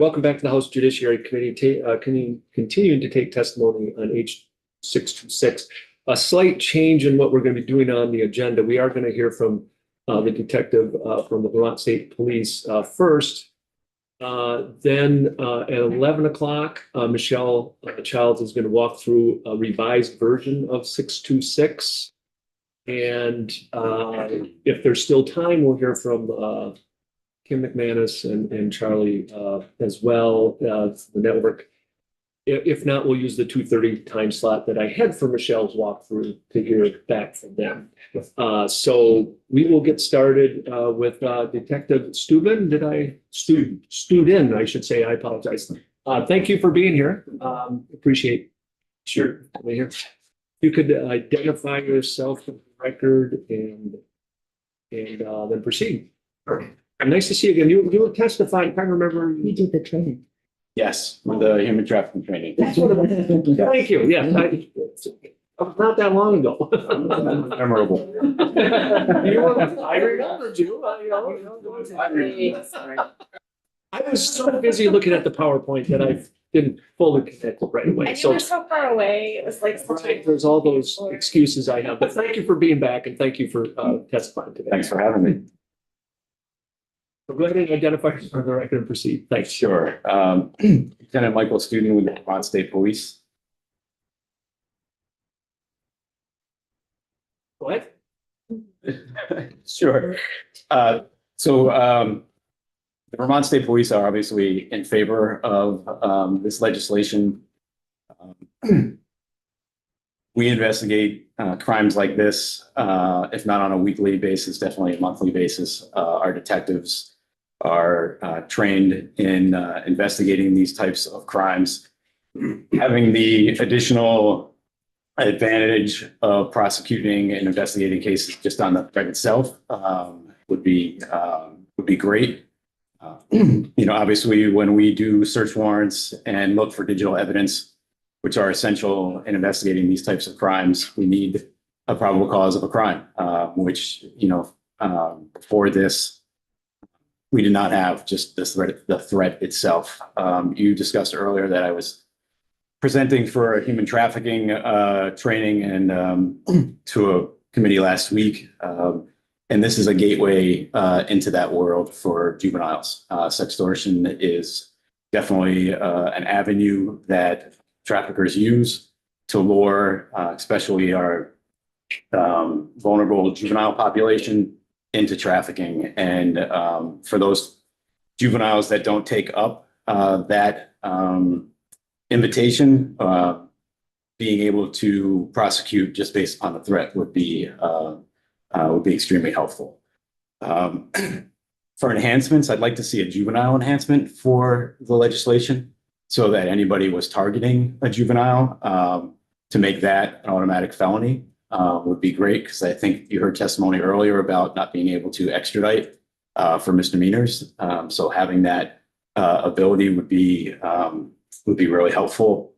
Welcome back to the House Judiciary Committee, continuing to take testimony on H626. A slight change in what we're going to be doing on the agenda. We are going to hear from the detective from the Vermont State Police first. Then at 11 o'clock, Michelle Childs is going to walk through a revised version of 626. And if there's still time, we'll hear from Kim McManus and Charlie as well, the network. If not, we'll use the 2:30 time slot that I had for Michelle's walkthrough to hear back from them. So we will get started with Detective Stubin. Did I Studin, I should say. I apologize. Thank you for being here. Appreciate sure being here. You could identify yourself for the record and then proceed. Nice to see you again. You were testifying. I can't remember. You did the training. Yes, with the human trafficking training. That's what thank you. Yes, not that long ago. Memorable. I remembered you. I was so busy looking at the PowerPoint that I didn't fully connect right away. And you were so far away. It was like right, there's all those excuses I have. But thank you for being back and thank you for testifying today. Thanks for having me. So go ahead and identify for the record and proceed. Thanks. Sure. Lieutenant Michael Student with the Vermont State Police. Go ahead. Sure. The Vermont State Police are obviously in favor of this legislation. We investigate crimes like this, if not on a weekly basis, definitely a monthly basis. Our detectives are trained in investigating these types of crimes. Having the additional advantage of prosecuting and investigating cases just on the threat itself would be great. Obviously, when we do search warrants and look for digital evidence, which are essential in investigating these types of crimes, we need a probable cause of a crime, which, for this, we did not have just the threat itself. You discussed earlier that I was presenting for a human trafficking training and to a committee last week. And this is a gateway into that world for juveniles. Sextortion is definitely an avenue that traffickers use to lure, especially our vulnerable juvenile population, into trafficking. And for those juveniles that don't take up that invitation, being able to prosecute just based upon the threat would be extremely helpful. For enhancements, I'd like to see a juvenile enhancement for the legislation so that anybody was targeting a juvenile to make that an automatic felony. Would be great, because I think you heard testimony earlier about not being able to extradite for misdemeanors. So having that ability would be really helpful.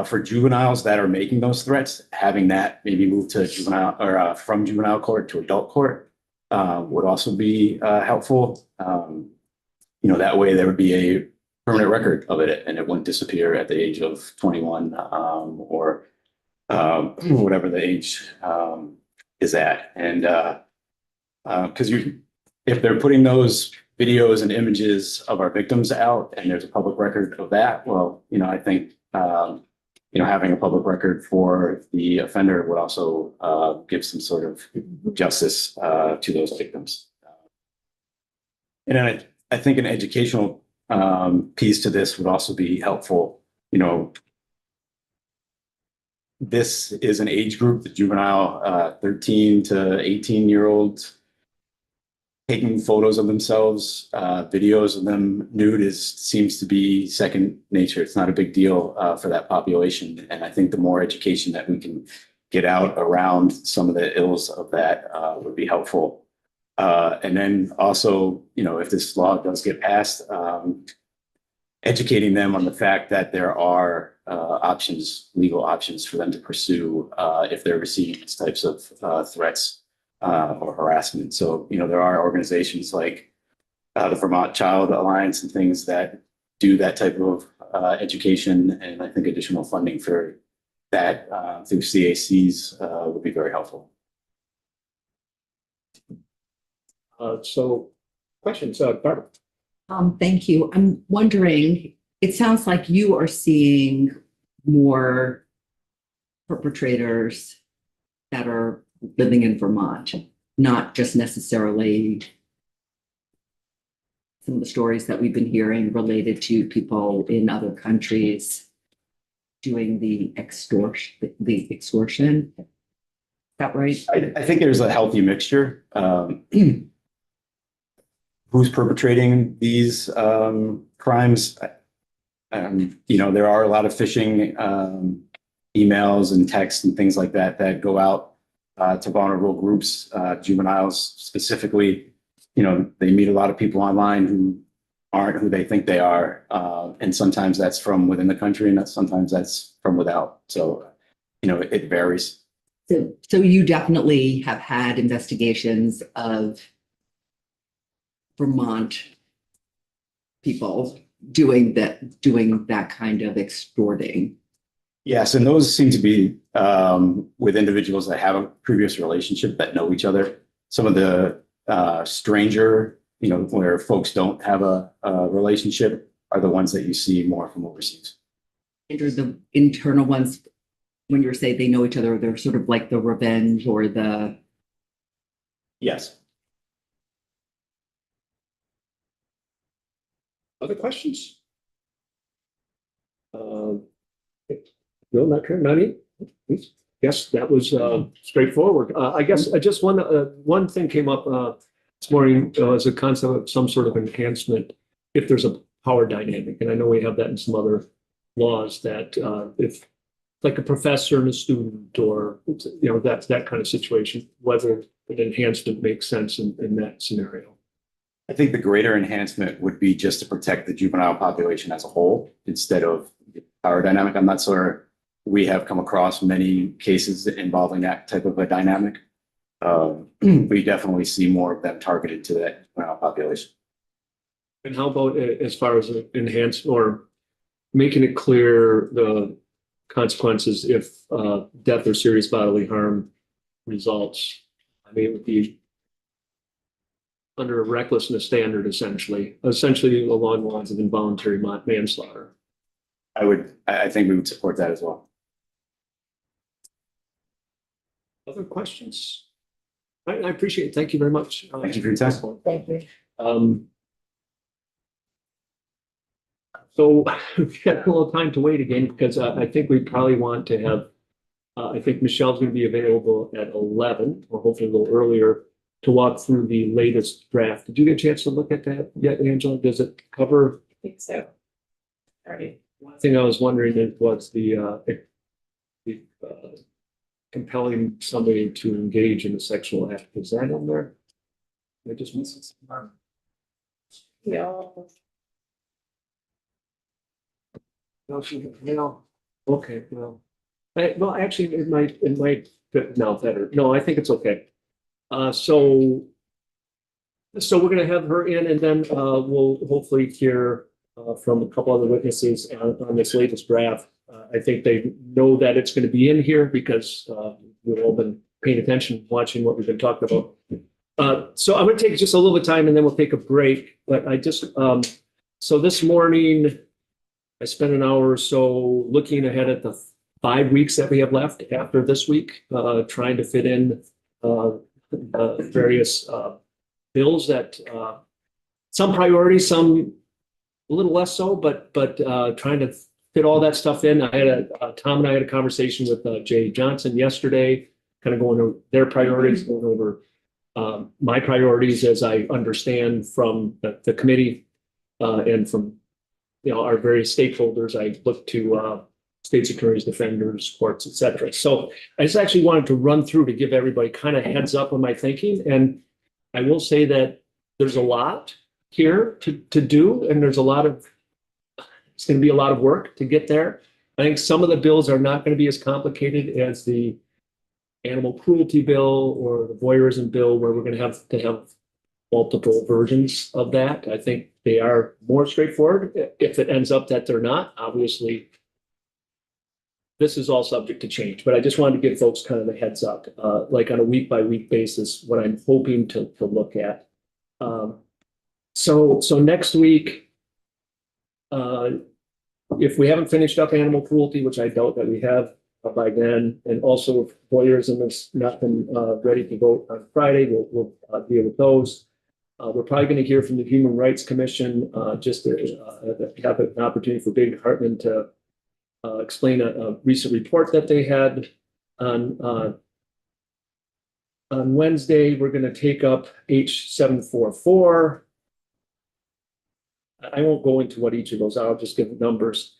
For juveniles that are making those threats, having that maybe move to juvenile or from juvenile court to adult court would also be helpful. That way there would be a permanent record of it and it wouldn't disappear at the age of 21 or whatever the age is at. And because if they're putting those videos and images of our victims out and there's a public record of that, well, I think having a public record for the offender would also give some sort of justice to those victims. And then I think an educational piece to this would also be helpful. This is an age group, the juvenile 13 to 18-year-olds. Taking photos of themselves, videos of them nude seems to be second nature. It's not a big deal for that population. And I think the more education that we can get out around some of the ills of that would be helpful. And then also, if this law does get passed, educating them on the fact that there are legal options for them to pursue if they're receiving these types of threats or harassment. So, there are organizations like the Vermont Child Alliance and things that do that type of education, and I think additional funding for that through CACs would be very helpful. So questions, Barbara? Thank you. I'm wondering, it sounds like you are seeing more perpetrators that are living in Vermont, not just necessarily some of the stories that we've been hearing related to people in other countries doing the extortion. Is that right? I think there's a healthy mixture. Who's perpetrating these crimes? There are a lot of phishing emails and texts and things like that that go out to vulnerable groups, juveniles specifically. They meet a lot of people online who aren't who they think they are. And sometimes that's from within the country and sometimes that's from without. So, it varies. So you definitely have had investigations of Vermont people doing that kind of extorting. Yes, and those seem to be with individuals that have a previous relationship that know each other. Some of the stranger, where folks don't have a relationship are the ones that you see more from overseas. And are the internal ones, when you say they know each other, they're sort of like the revenge or the... Yes. Other questions? No, not here, Nani? Yes, that was straightforward. I guess just one thing came up this morning as a concept of some sort of enhancement if there's a power dynamic. And I know we have that in some other laws that if like a professor and a student or, that's that kind of situation, whether an enhancement makes sense in that scenario. I think the greater enhancement would be just to protect the juvenile population as a whole instead of the power dynamic. I'm not sure we have come across many cases involving that type of a dynamic. We definitely see more of them targeted to that juvenile population. And how about as far as enhance or making it clear the consequences if death or serious bodily harm results? I mean, it would be under a recklessness standard, essentially along the lines of involuntary manslaughter. I think we would support that as well. Other questions? I appreciate it. Thank you very much. Thank you for your time. Thank you. So we've got a little time to wait again because I think we probably want to have, I think Michelle's going to be available at 11 or hopefully a little earlier to walk through the latest draft. Did you get a chance to look at that yet, Angela? Does it cover? I think so. Already. One thing I was wondering was the compelling somebody to engage in a sexual act. Is that in there? I just missed it. Yeah. No. Okay, well, actually, it might fit now better. No, I think it's okay. So we're going to have her in, and then we'll hopefully hear from a couple other witnesses on this latest draft. I think they know that it's going to be in here because we've all been paying attention, watching what we've been talking about. So I'm going to take just a little bit of time, and then we'll take a break. But I just so this morning I spent an hour or so looking ahead at the 5 weeks that we have left after this week, trying to fit in various bills that some priorities, some a little less so, but trying to fit all that stuff in. I had Tom and I had a conversation with Jay Johnson yesterday, kind of going over their priorities, going over my priorities as I understand from the committee and from our various stakeholders. I look to state's attorneys, defenders, courts, et cetera. So I just actually wanted to run through to give everybody kind of heads up on my thinking. And I will say that there's a lot here to do, and it's going to be a lot of work to get there. I think some of the bills are not going to be as complicated as the animal cruelty bill or the voyeurism bill, where we're going to have multiple versions of that. I think They are more straightforward. If it ends up that they're not, obviously, this is all subject to change, but I just wanted to give folks kind of a heads up, like on a week by week basis, what I'm hoping to look at. So next week, if we haven't finished up animal cruelty, which I doubt that we have by then, and also if voyeurism has not been ready to vote on Friday, we'll deal with those. We're probably going to hear from the Human Rights Commission, just to have an opportunity for David Hartman to explain a recent report that they had on Wednesday. We're going to take up H744. I won't go into what each of those are. I'll just give numbers,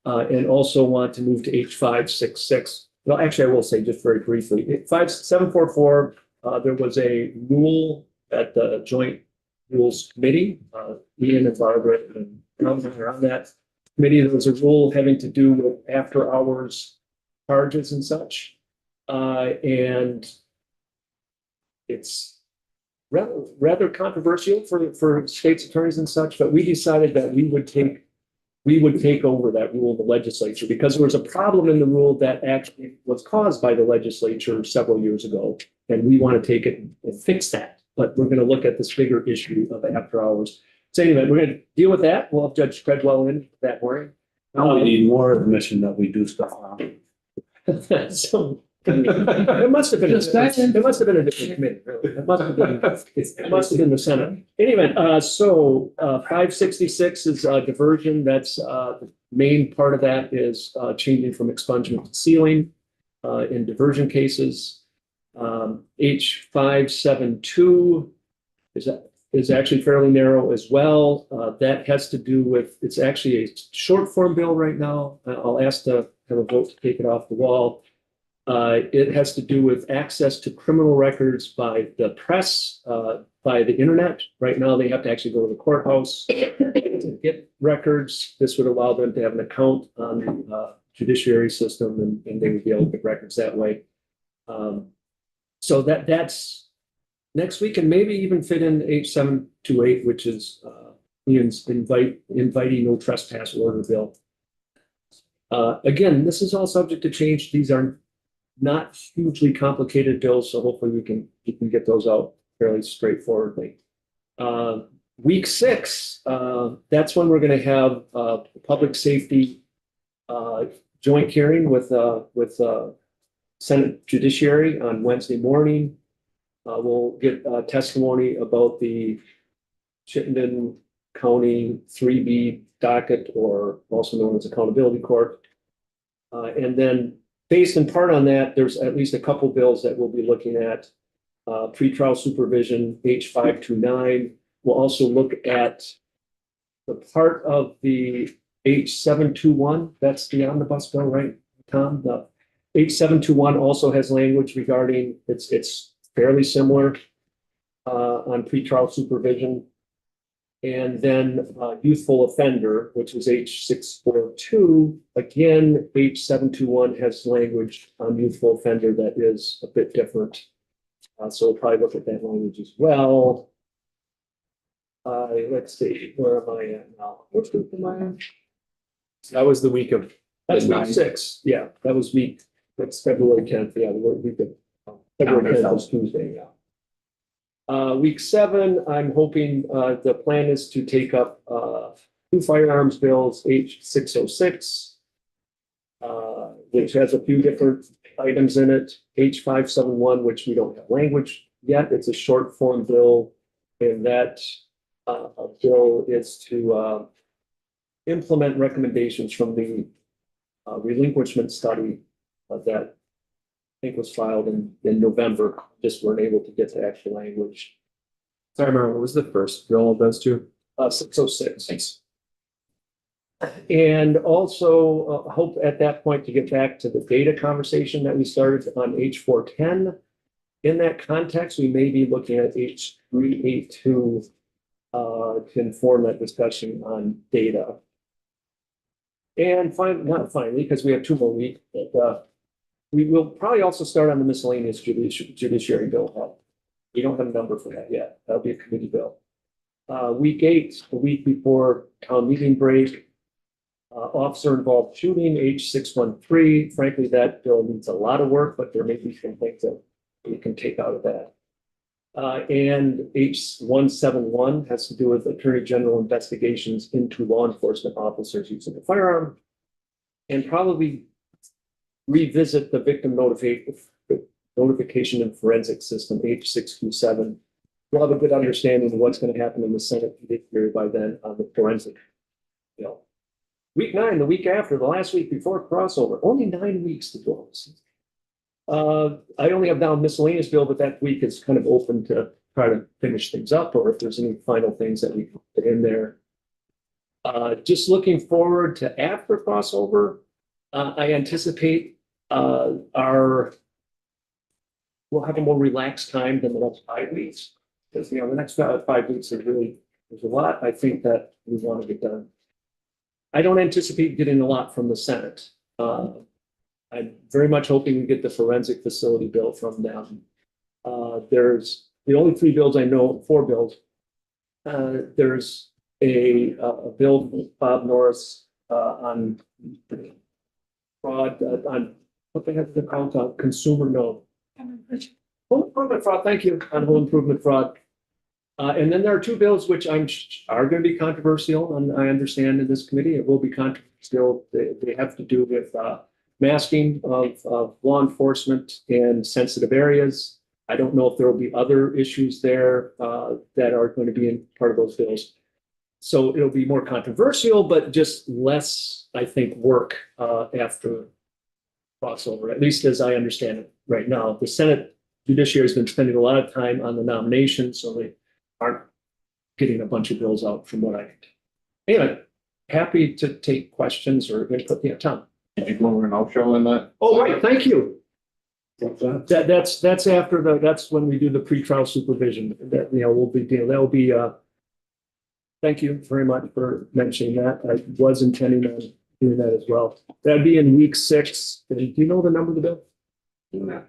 and also want to move to H566. Well, actually, I will say just very briefly, 744. There was a rule at the Joint Rules Committee. Ian and Barbara and Tom are on that committee. There was a rule having to do with after hours charges and such. And it's rather controversial for state's attorneys and such, but we decided that we would take over that rule in the legislature because there was a problem in the rule that actually was caused by the legislature several years ago. And we want to take it and fix that. But we're going to look at this bigger issue of after hours. So anyway, we're going to deal with that. We'll have Judge Treadwell in that morning. Now we need more admission that we do stuff on. So it must have been, Just saying. it must have been a different committee, really. It must have been the Senate. Anyway, so 566 is diversion. That's the main part of that is changing from expungement to sealing in diversion cases. H572 is actually fairly narrow as well. That has to do with, it's actually a short form bill right now. I'll ask to have a vote to take it off the wall. It has to do with access to criminal records by the press, by the internet. Right now, they have to actually go to the courthouse to get records. This would allow them to have an account on the judiciary system, and they would be able to get records that way. So that's next week, and maybe even fit in H728, which is Ian's inviting no trespass order bill. Again, this is all subject to change. These are not hugely complicated bills, so hopefully we can get those out fairly straightforwardly. Week 6, that's when we're going to have a public safety joint hearing with Senate Judiciary on Wednesday morning. We'll get testimony about the Chittenden County 3B docket, or also known as Accountability Court. And then based in part on that, there's at least a couple bills that we'll be looking at. Pretrial supervision, H529. We'll also look at the part of the H721. That's the omnibus bill, right, Tom? The H721 also has language regarding, it's fairly similar on pretrial supervision. And then youthful offender, which is H642. Again, H721 has language on youthful offender that is a bit different. So we'll probably look at that language as well. Let's see, where am I at now? Which week am I in? That was the week of, that's week 6. Yeah, that was week, that's February 10th. Yeah, the week of February 10th was Tuesday, yeah. Week 7, I'm hoping the plan is to take up 2 firearms bills, H606, which has a few different items in it, H571, which we don't have language yet. It's a short form bill, and that bill is to implement recommendations from the relinquishment study that I think was filed in November. Just weren't able to get to actual language. Sorry, Mara, what was the first bill of those two? 606. Thanks. And also hope at that point to get back to the data conversation that we started on H410. In that context, we may be looking at H382 to inform that discussion on data. And not finally, because we have 2 more weeks, but we will probably also start on the miscellaneous judiciary bill. We don't have a number for that yet. That'll be a committee bill. Week 8, the week before town meeting break. Officer involved shooting, H613. Frankly, that bill needs a lot of work, but there may be some things that we can take out of that. And H171 has to do with Attorney General investigations into law enforcement officers using a firearm. And probably revisit the victim notification and forensic system, H627. We'll have a good understanding of what's going to happen in the Senate judiciary by then on the forensic bill. Week 9, the week after, the last week before crossover, only 9 weeks to go. I only have down miscellaneous bill, but that week is kind of open to try to finish things up, or if there's any final things that we can put in there. Just looking forward to after crossover, I anticipate we'll have a more relaxed time than the next 5 weeks. Because, the next 5 weeks are really, there's a lot I think that we want to get done. I don't anticipate getting a lot from the Senate. I'm very much hoping we get the forensic facility bill from them. There's the only 3 bills I know, 4 bills. There's a bill from Bob Norris on fraud, on what they have to call consumer note. Home improvement fraud, thank you, on home improvement fraud. And then there are 2 bills which are going to be controversial, and I understand in this committee it will be controversial. They have to do with masking of law enforcement in sensitive areas. I don't know if there will be other issues there that are going to be in part of those bills. So it'll be more controversial, but just less, I think, work after crossover, at least as I understand it right now. The Senate Judiciary has been spending a lot of time on the nomination, so they aren't getting a bunch of bills out from what I. Anyway, happy to take questions or input. Yeah, Tom. Did you go over an outro on that? Oh, right, thank you. That's after that's when we do the pretrial supervision. That, we'll be dealing. That'll be. Thank you very much for mentioning that. I was intending on doing that as well. That'd be in week 6. Do you know the number of the bill? No.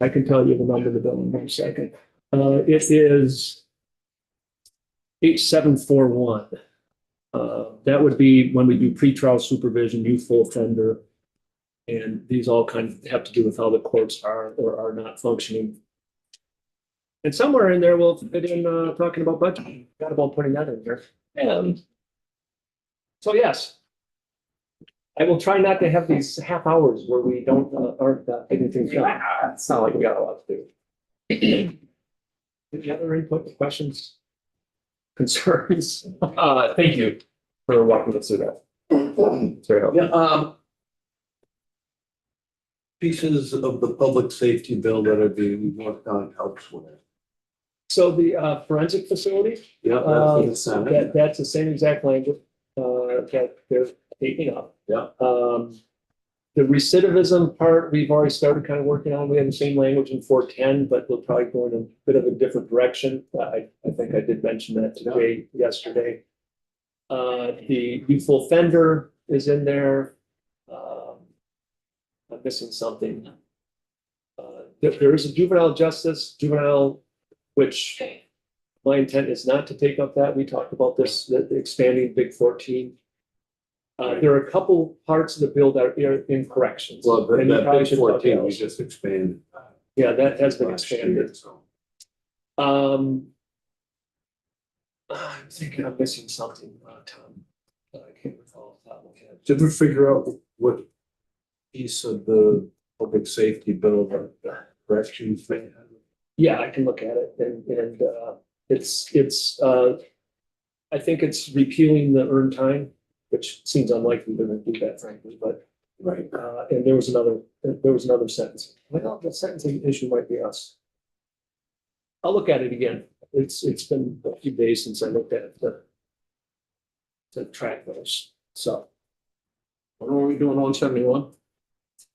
I can tell you the number of the bill in 1 second. It is H741. That would be when we do pretrial supervision, youthful offender, and these all kind of have to do with how the courts are or are not functioning. And somewhere in there, we'll fit in talking about budget. Got about putting that in there. So yes, I will try not to have these half hours where we aren't getting things done. It's not like we got a lot to do. Any other input, questions, concerns? Thank you for walking us through that. It's very helpful. Yeah, pieces of the public safety bill that are being worked on elsewhere. So the forensic facility, Yeah, that's in the Senate. that's the same exact language that they're taking up. Yeah. The recidivism part, we've already started kind of working on. We have the same language in 410, but we'll probably go in a bit of a different direction. I think I did mention that today, yesterday. The youthful offender is in there. I'm missing something. There is a juvenile, which my intent is not to take up that. We talked about this, the expanding Big 14. There are a couple parts of the bill that are in corrections. Well, And you that probably big should talk 14, about we those. just expanded. Yeah, that has been last year, expanded. so. I'm thinking I'm missing something, Tom. I can't recall off the top of my head. Did we figure out what piece of the public safety bill that corrections they had? Yeah, I can look at it and it's I think it's repealing the earned time, which seems unlikely they're gonna do that frankly, but Right. and there was another sentence. Well, the sentencing issue might be us. I'll look at it again. It's been a few days since I looked at it to track those. So What are we doing on 71?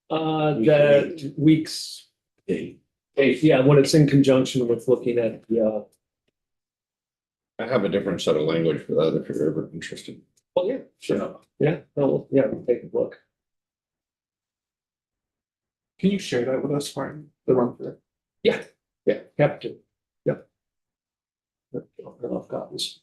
that weeks 8, yeah, when it's in conjunction with looking at the I have a different set of language for that if you're ever interested. well, yeah, sure. Yeah, no, yeah, we'll take a look. Can you share that with us, Martin? The run through. Yeah, happy to. Yeah. enough copies.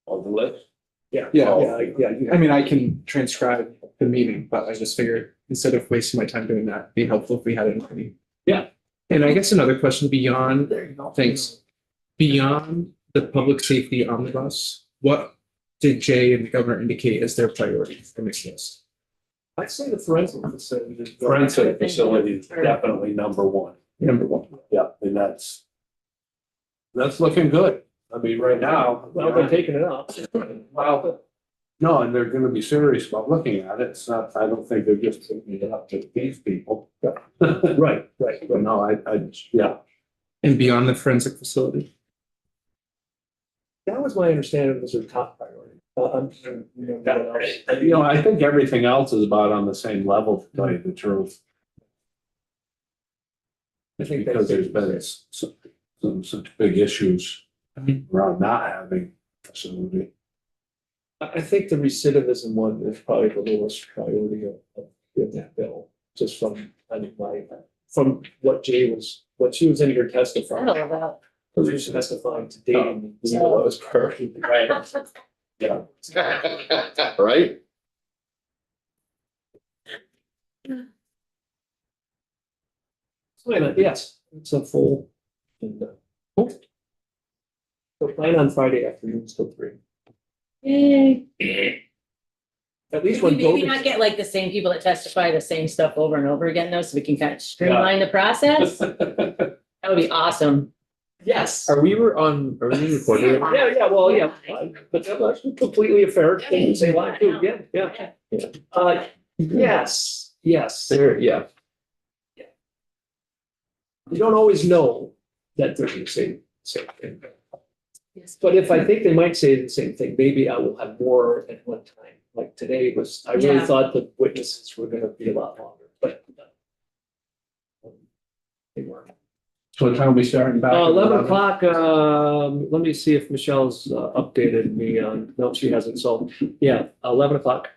On the list. Yeah. Yeah. Yeah. I mean, I can transcribe the meeting, but I just figured instead of wasting my time doing that, it'd be helpful if we had it in writing. Yeah. And I guess another question beyond, thanks, beyond the public safety omnibus, what did Jay and the governor indicate as their priority for this list? I'd say the forensic facility. is- Forensic facility is definitely number one. Number one. Yeah, and that's looking good. I mean, right now. Well, they're taking it up. Well, no, and they're gonna be serious about looking at it. It's not, I don't think they're just taking it up to these people. Right. But no, yeah. And beyond the forensic facility? That was my understanding was their top priority. You know, I think everything else is about on the same level, to tell you the truth. I think Because there's been some such big issues around not having a facility. I think the recidivism one is probably the lowest priority of that bill, just from, I mean, from what what she was in here I testifying. don't know about. Because she was testifying today, and the lowest priority. Right. Yeah. Right? Yes, it's a full. So plan on Friday afternoons till 3. Yay. At least Could when. we maybe voting- not get like the same people that testify the same stuff over and over again though, so we can kind of streamline the process? That would be awesome. Yes. Are we recording? Yeah, well, yeah, but that's completely a fair thing to say live too, yeah. Yes, there, yeah. You don't always know that they're the same thing. Yes. But if I think they might say the same thing, maybe I will have more at one time. Like today was, I really Yeah. thought the witnesses were gonna be a lot longer, but. They weren't. So what time are we starting back? at 11 o'clock, let me see if Michelle's updated me on, no, she hasn't, so, yeah, 11 o'clock.